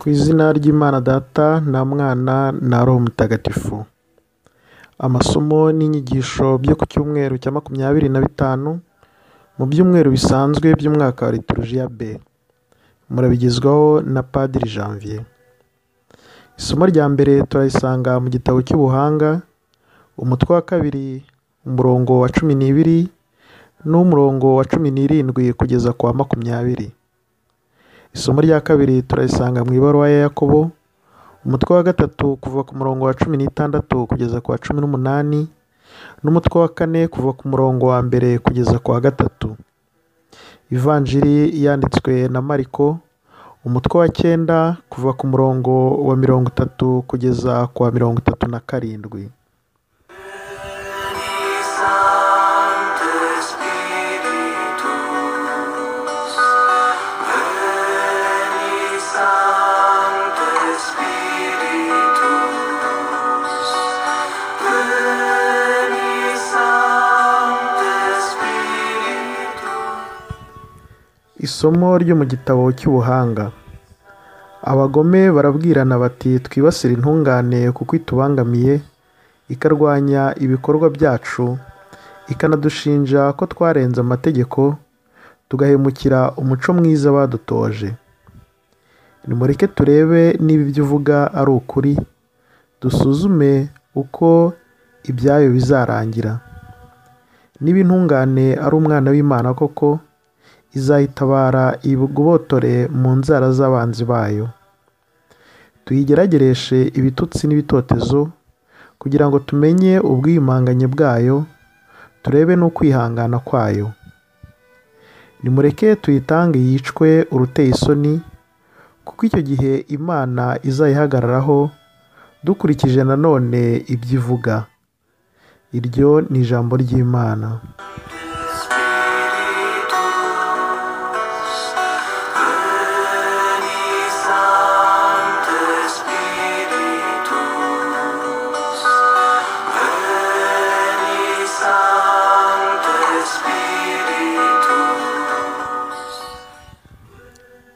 Ku izina ry'Imana Data na Mwana na Roho Mutagatifu. Amasomo n'inyigisho byo ku cyumweru cya 25 mu byumweru bisanzwe by'umwaka wa liturujia B. Murabigezwaho na Padiri Janvier. Isomo rya mbere turayisanga mu gitabo cy'ubuhanga, umutwe wa 2, umurongo wa 12 n'umurongo wa 17 kugeza ku wa 20. Isomo rya kabiri turayisanga mu ibaruwa ya Yakobo, umutwe wa 3 kuva ku murongo wa 16 kugeza ku wa 18, n'umutwe wa 4 kuva ku murongo wa 1 kugeza ku wa 3. Ivanjiri yanditswe na Mariko, umutwe wa 9 kuva ku murongo wa 30 kugeza ku wa 37. Isomo ryo mu gitabo cy'ubuhanga. Abagome barabwirana bati, twibasire intungane kuko itubangamiye, ikarwanya ibikorwa byacu, ikanadushinja ko twarenze amategeko, tugahemukira umuco mwiza badutoje. Nimureke turebe niba ibyo uvuga ari ukuri, dusuzume uko ibyayo bizarangira. Niba intungane ari umwana w'Imana koko, izayitabara ibugobotore mu nzara z'abanzi bayo. Tuyigeragereshe ibitutsi n'ibitotezo kugira ngo tumenye ubwiyumanganye bwayo, turebe n'ukwihangana kwayo. Nimureke tuyitange yicwe uruteye isoni, kuko icyo gihe Imana izayihagararaho dukurikije nanone ibyo ivuga. Iryo ni ijambo ry'Imana.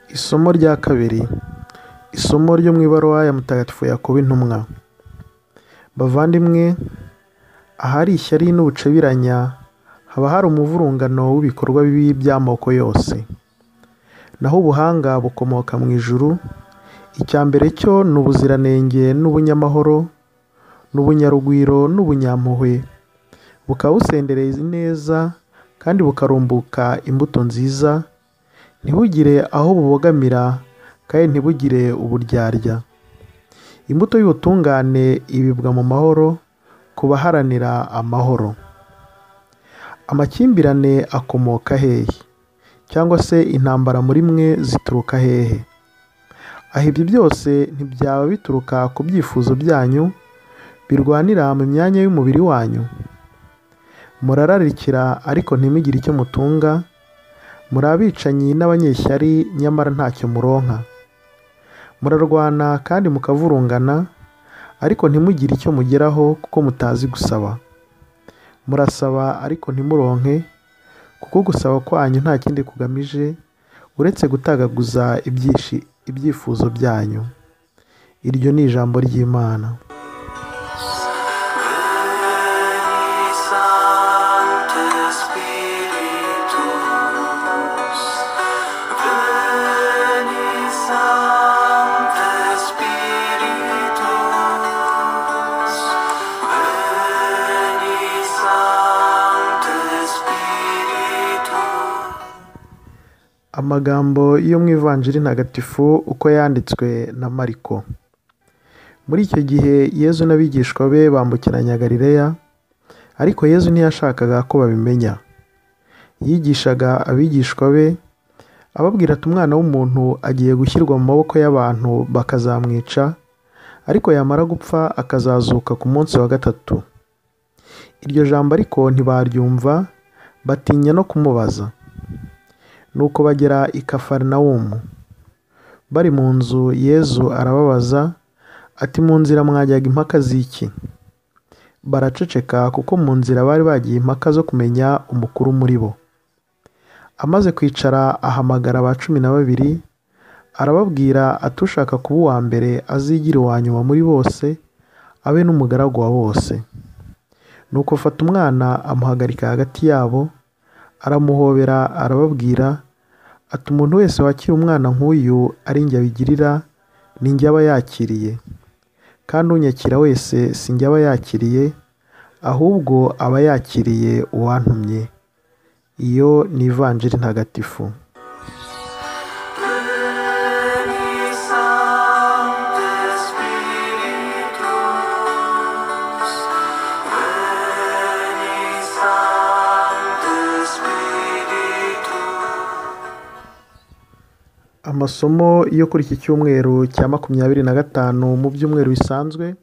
Isomo rya kabiri. Isomo ryo mu ibaruwa ya Mutagatifu Yakobo intumwa. Bavandimwe, ahari ishyari n'ubucabiranya haba hari umuvurungano w'ibikorwa bibi by'amoko yose. Naho ubuhanga bukomoka mu ijuru, icya mbere cyo ni ubuziranenge n'ubunyamahoro, n'ubunyarugwiro n'ubunyampuhwe, bukaba busendereza neza kandi bukarumbuka imbuto nziza, ntibugire aho bubogamira kandi ntibugire uburyarya. Imbuto y'ubutungane ibibwa mu mahoro ku baharanira amahoro. Amakimbirane akomoka hehe? Cyangwa se intambara muri mwe zituruka hehe? Aho ibyo byose ntibyaba bituruka ku byifuzo byanyu birwanira mu myanya y'umubiri wanyu? Murararikira ariko ntimugire icyo mutunga, muri abicanyi n'abanyeshyari nyamara ntacyo muronka. Murarwana kandi mukavurungana, ariko ntimugire icyo mugeraho kuko mutazi gusaba. Murasaba ariko ntimuronke, kuko gusaba kwanyu nta kindi kugamije uretse gutagaguza ibyifuzo byanyu. Iryo ni ijambo ry'Imana. Amagambo yo mu Ivanjiri ntagatifu uko yanditswe na Mariko. Muri icyo gihe Yezu n'abigishwa be bambukiranya Galileya, ariko Yezu ntiyashakaga ko babimenya. Yigishaga abigishwa be ababwira ati, umwana w'umuntu agiye gushyirwa mu maboko y'abantu bakazamwica, ariko yamara gupfa akazazuka ku munsi wa 3. Iryo jambo ariko ntibaryumva, batinya no kumubaza. Nuko bagera i Kafarinawumu. Bari mu nzu, Yezu arababaza ati, mu nzira mwajyaga impaka z'iki? Baraceceka kuko mu nzira bari bagiye impaka zo kumenya umukuru muri bo. Amaze kwicara ahamagara aba 12, arababwira ati ushaka kuba uwa mbere azigire uwa nyuma muri bose, abe n'umugaragu wa bose. Nuko afata umwana amuhagarika hagati yabo, aramuhobera arababwira ati umuntu wese wakira umwana nk'uyu ari njye abigirira, ni njye aba yakiriye. Kandi unyakira wese si njye aba yakiriye, ahubwo aba yakiriye uwantumye. Iyo ni ivanjiri ntagatifu. Amasomo yo kuri iki cyumweru cya 25 mu byumweru bisanzwe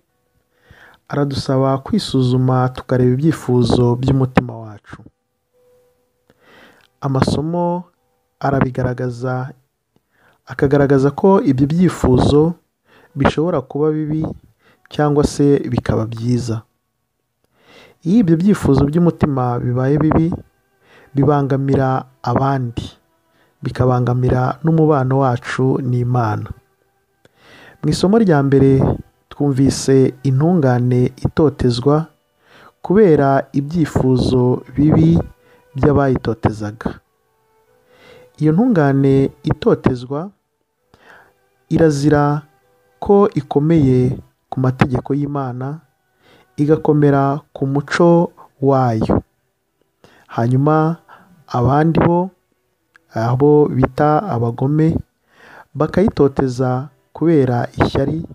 aradusaba kwisuzuma tukareba ibyifuzo by'umutima wacu. Amasomo akagaragaza ko ibyo byifuzo bishobora kuba bibi cyangwa se bikaba byiza. Iyo ibyo byifuzo by'umutima bibaye bibi, bibangamira abandi, bikabangamira n'umubano wacu n'Imana. Mu isomo rya mbere twumvise intungane itotezwa kubera ibyifuzo bibi by'abayitotezaga. Iyo ntungane itotezwa irazira ko ikomeye ku mategeko y'Imana, igakomera ku muco wayo. Hanyuma abandi abo bita abagome bakayitoteza kubera ishyari,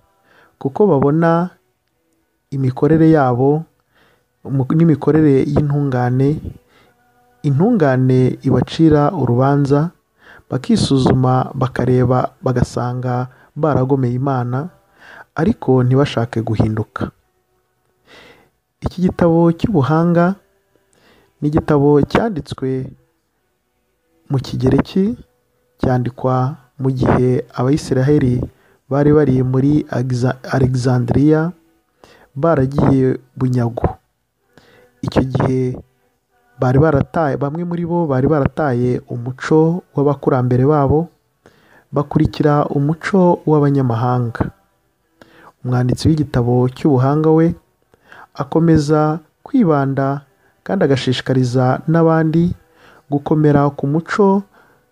kuko babona imikorere yabo n'imikorere y'intungane. Intungane ibacira urubanza, bakisuzuma bakareba bagasanga baragomeye Imana, ariko ntibashake guhinduka. Iki gitabo cy'ubuhanga ni igitabo cyanditswe mu Kigereki, cyandikwa mu gihe Abayisiraheli bari bari muri Alexandria baragiye bunyago. Icyo gihe bamwe muri bo bari barataye umuco w'abakurambere babo, bakurikira umuco w'abanyamahanga. Umwanditsi w'igitabo cy'ubuhanga we akomeza kwibanda kandi agashishikariza n'abandi gukomera ku muco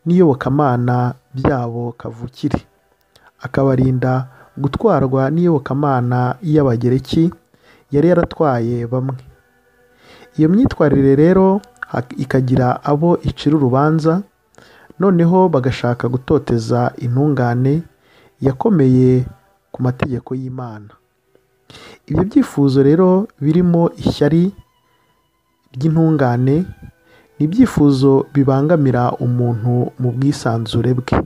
n'iyobokamana byabo kavukire, akabarinda gutwarwa n'iyobokamana y'Abagereki yari yaratwaye bamwe. Iyo myitwarire rero ikagira abo icira urubanza, noneho bagashaka gutoteza intungane yakomeye ku mategeko y'Imana. Ibyo byifuzo rero birimo ishyari ry'intungane ni ibyifuzo bibangamira umuntu mu bwisanzure bwe.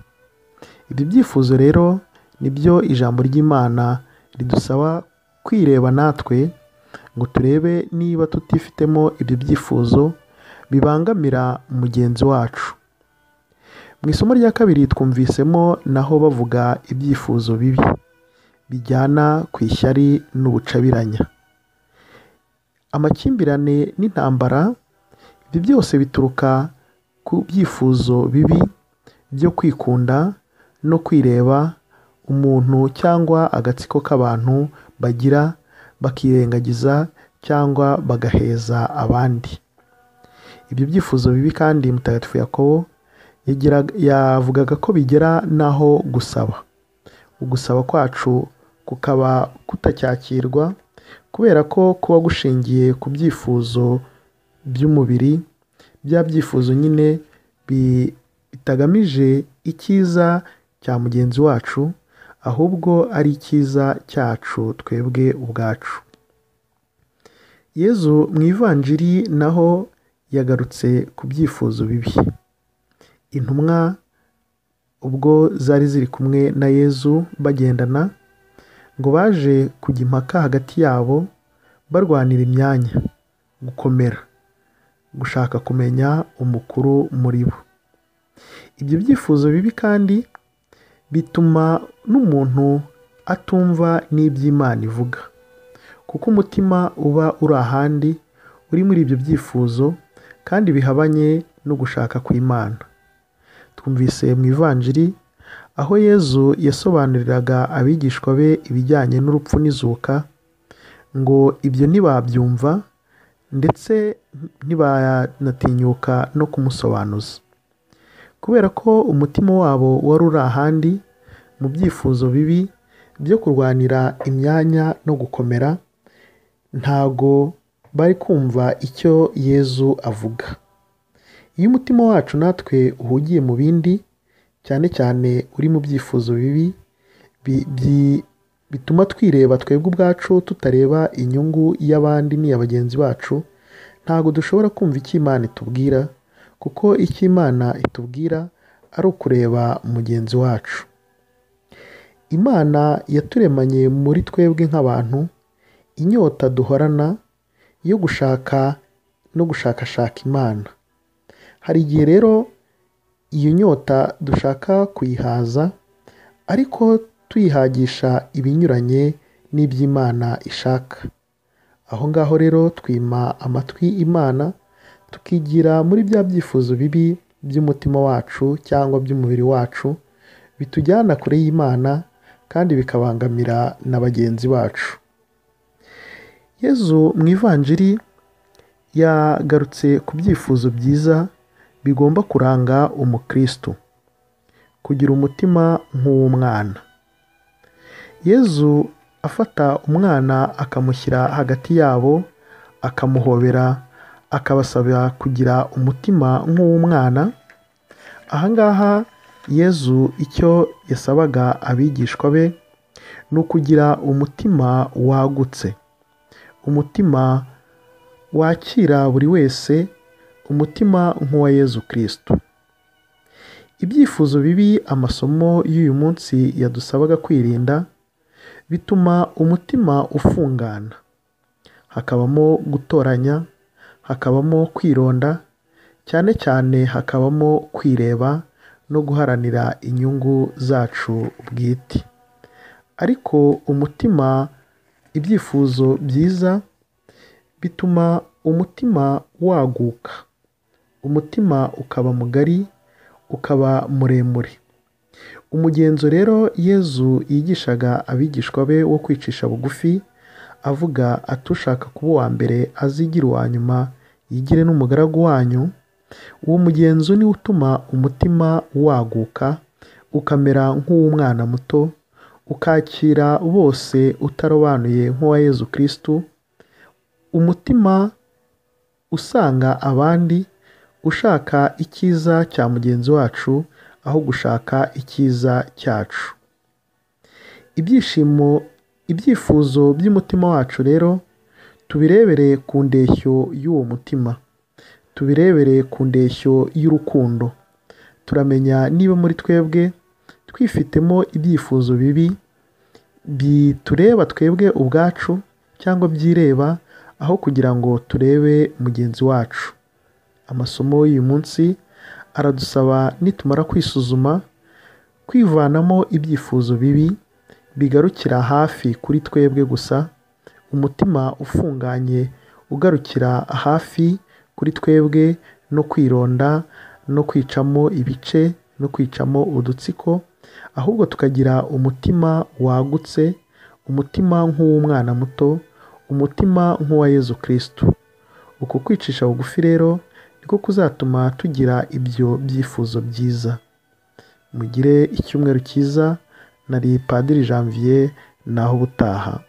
Ibyo byifuzo rero nibyo ijambo ry'Imana ridusaba kwireba natwe ngo turebe niba tutifitemo ibyo byifuzo bibangamira mugenzi wacu. Mu isomo rya kabiri twumvisemo naho bavuga ibyifuzo bibi bijyana ku ishyari n'ubucabiranya. Amakimbirane n'intambara, ibyo byose bituruka ku byifuzo bibi byo kwikunda no kwireba umuntu cyangwa agatsiko k'abantu bagira, bakirengagiza cyangwa bagaheza abandi. Ibyo byifuzo bibi kandi Mutagatifu Yakobo yavugaga ko bigera naho gusaba. Ugusaba kwacu kukaba kutacyakirwa kubera ko kuba gushingiye ku byifuzo by'umubiri, bya byifuzo nyine bitagamije icyiza cya mugenzi wacu, ahubwo ari icyiza cyacu twebwe ubwacu. Yezu mu ivanjiri naho yagarutse ku byifuzo bibi. Intumwa ubwo zari ziri kumwe na Yezu bagendana, ngo baje kujya impaka hagati yabo barwanira imyanya, gukomera, gushaka kumenya umukuru muri bo. Ibyo byifuzo bibi kandi bituma n'umuntu atumva n'iby'Imana ivuga, kuko umutima uba uri ahandi, uri muri ibyo byifuzo kandi bihabanye no gushaka kw'Imana. Twumvise mu ivanjiri aho Yezu yasobanuriraga abigishwa be ibijyanye n'urupfu n'izuka, ngo ibyo ntibabyumva ndetse ntibanatinyuka no kumusobanuza, kubera ko umutima wabo wari uri ahandi mu byifuzo bibi byo kurwanira imyanya no gukomera. Ntago bari kumva icyo Yezu avuga. Iyo umutima wacu natwe uhugiye mu bindi, cyane cyane uri mu byifuzo bibi bituma twireba twebwe ubwacu, tutareba inyungu y'abandi n'iya bagenzi bacu, ntago dushobora kumva icyo Imana itubwira, kuko icyo Imana itubwira ari ukureba mugenzi wacu. Imana yaturemanye muri twebwe nk'abantu inyota duhorana yo gushaka no gushakashaka Imana. Hari igihe rero iyo nyota dushaka kuyihaza, ariko tuyihagisha ibinyuranye n'iby'Imana ishaka. Aho ngaho rero twima amatwi Imana, tukigira muri bya byifuzo bibi by'umutima wacu cyangwa by'umubiri wacu, bitujyana kure y'Imana kandi bikabangamira na bagenzi bacu. Yezu mu ivanjiri yagarutse ku byifuzo byiza bigomba kuranga umukristo: kugira umutima nk'uw'umwana. Yezu afata umwana akamushyira hagati yabo, akamuhobera, akabasaba kugira umutima nk'uw'umwana. Aha ngaha Yezu icyo yasabaga abigishwa be ni ukugira umutima wagutse, umutima wakira buri wese, umutima nk'uwa Yezu Kristo. Ibyifuzo bibi amasomo y'uyu munsi yadusabaga kwirinda bituma umutima ufungana, hakabamo gutoranya, hakabamo kwironda, cyane cyane hakabamo kwireba no guharanira inyungu zacu bwite. Ariko umutima, ibyifuzo byiza bituma umutima waguka, umutima ukaba mugari, ukaba muremure. Umugenzo rero Yezu yigishaga abigishwa be wo kwicisha bugufi, avuga ati ushaka kuba uwa mbere azigira uwa nyuma, yigire n'umugaragu wanyu. Uwo mugenzo niwo utuma umutima waguka, ukamera nk'uw'umwana muto, ukakira bose utarobanuye nk'uwa Yezu Kristo, umutima usanga abandi, ushaka icyiza cya mugenzi wacu aho gushaka icyiza cyacu. Ibyifuzo by'umutima wacu rero tubirebere ku ndeshyo y'uwo mutima, tubirebere ku ndeshyo y'urukundo. Turamenya niba muri twebwe twifitemo ibyifuzo bibi bitureba twebwe ubwacu cyangwa byireba, aho kugira ngo turebe mugenzi wacu. Amasomo y'uyu munsi aradusaba nitumara kwisuzuma, kwivanamo ibyifuzo bibi bigarukira hafi kuri twebwe gusa, umutima ufunganye ugarukira hafi kuri twebwe, no kwironda no kwicamo ibice no kwicamo udutsiko, ahubwo tukagira umutima wagutse, umutima nk'uw'umwana muto, umutima nk'uwa Yezu Kristo. Uku kwicisha bugufi rero niko kuzatuma tugira ibyo byifuzo byiza. Mugire icyumweru cyiza. Nari Padiri Janvier, naho ubutaha.